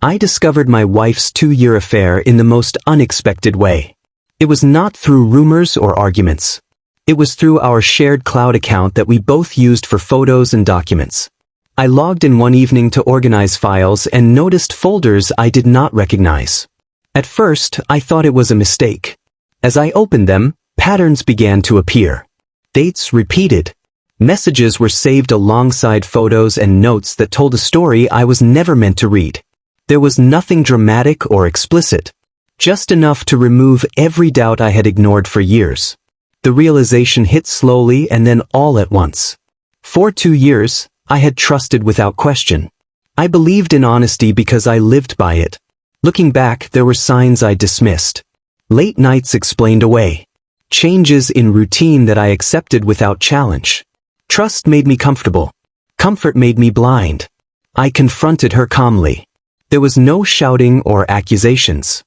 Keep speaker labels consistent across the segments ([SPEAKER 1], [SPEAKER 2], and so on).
[SPEAKER 1] I discovered my wife's 2-year affair in the most unexpected way. It was not through rumors or arguments. It was through our shared cloud account that we both used for photos and documents. I logged in one evening to organize files and noticed folders I did not recognize. At first, I thought it was a mistake. As I opened them, patterns began to appear. Dates repeated. Messages were saved alongside photos and notes that told a story I was never meant to read. There was nothing dramatic or explicit, just enough to remove every doubt I had ignored for years. The realization hit slowly and then all at once. For 2 years, I had trusted without question. I believed in honesty because I lived by it. Looking back, there were signs I dismissed. Late nights explained away. Changes in routine that I accepted without challenge. Trust made me comfortable. Comfort made me blind. I confronted her calmly. There was no shouting or accusations.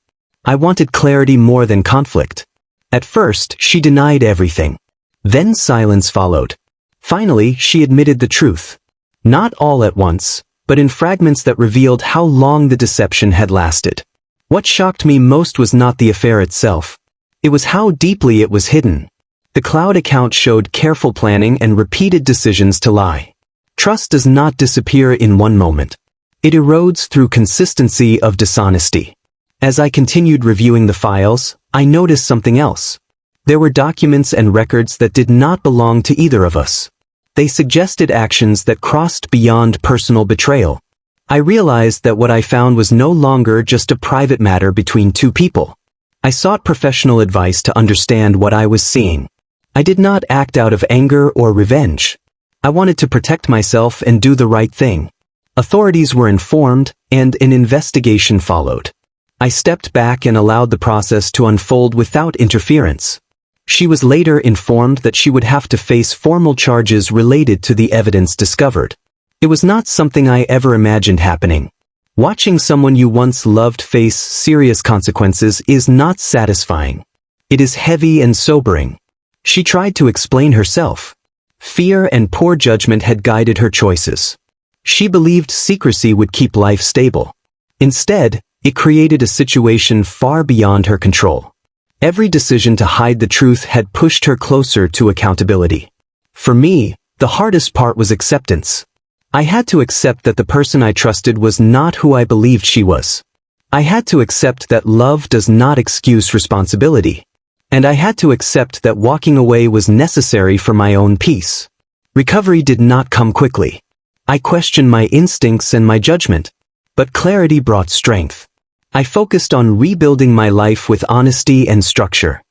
[SPEAKER 1] I wanted clarity more than conflict. At first, she denied everything. Then silence followed. Finally, she admitted the truth. Not all at once, but in fragments that revealed how long the deception had lasted. What shocked me most was not the affair itself. It was how deeply it was hidden. The cloud account showed careful planning and repeated decisions to lie. Trust does not disappear in one moment. It erodes through consistency of dishonesty. As I continued reviewing the files, I noticed something else. There were documents and records that did not belong to either of us. They suggested actions that crossed beyond personal betrayal. I realized that what I found was no longer just a private matter between two people. I sought professional advice to understand what I was seeing. I did not act out of anger or revenge. I wanted to protect myself and do the right thing. Authorities were informed, and an investigation followed. I stepped back and allowed the process to unfold without interference. She was later informed that she would have to face formal charges related to the evidence discovered. It was not something I ever imagined happening. Watching someone you once loved face serious consequences is not satisfying. It is heavy and sobering. She tried to explain herself. Fear and poor judgment had guided her choices. She believed secrecy would keep life stable. Instead, it created a situation far beyond her control. Every decision to hide the truth had pushed her closer to accountability. For me, the hardest part was acceptance. I had to accept that the person I trusted was not who I believed she was. I had to accept that love does not excuse responsibility. And I had to accept that walking away was necessary for my own peace. Recovery did not come quickly. I questioned my instincts and my judgment, but clarity brought strength. I focused on rebuilding my life with honesty and structure.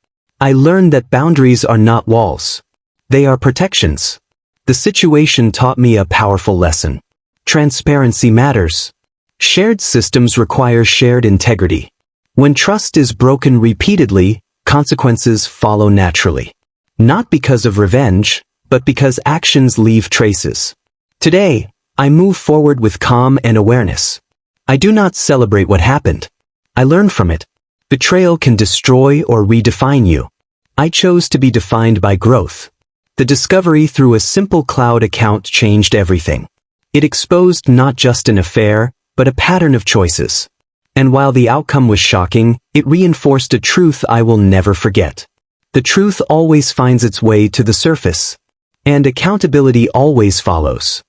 [SPEAKER 1] I learned that boundaries are not walls. They are protections. The situation taught me a powerful lesson. Transparency matters. Shared systems require shared integrity. When trust is broken repeatedly, consequences follow naturally. Not because of revenge, but because actions leave traces. Today, I move forward with calm and awareness. I do not celebrate what happened. I learn from it. Betrayal can destroy or redefine you. I chose to be defined by growth. The discovery through a simple cloud account changed everything. It exposed not just an affair, but a pattern of choices. And while the outcome was shocking, it reinforced a truth I will never forget. The truth always finds its way to the surface. And accountability always follows.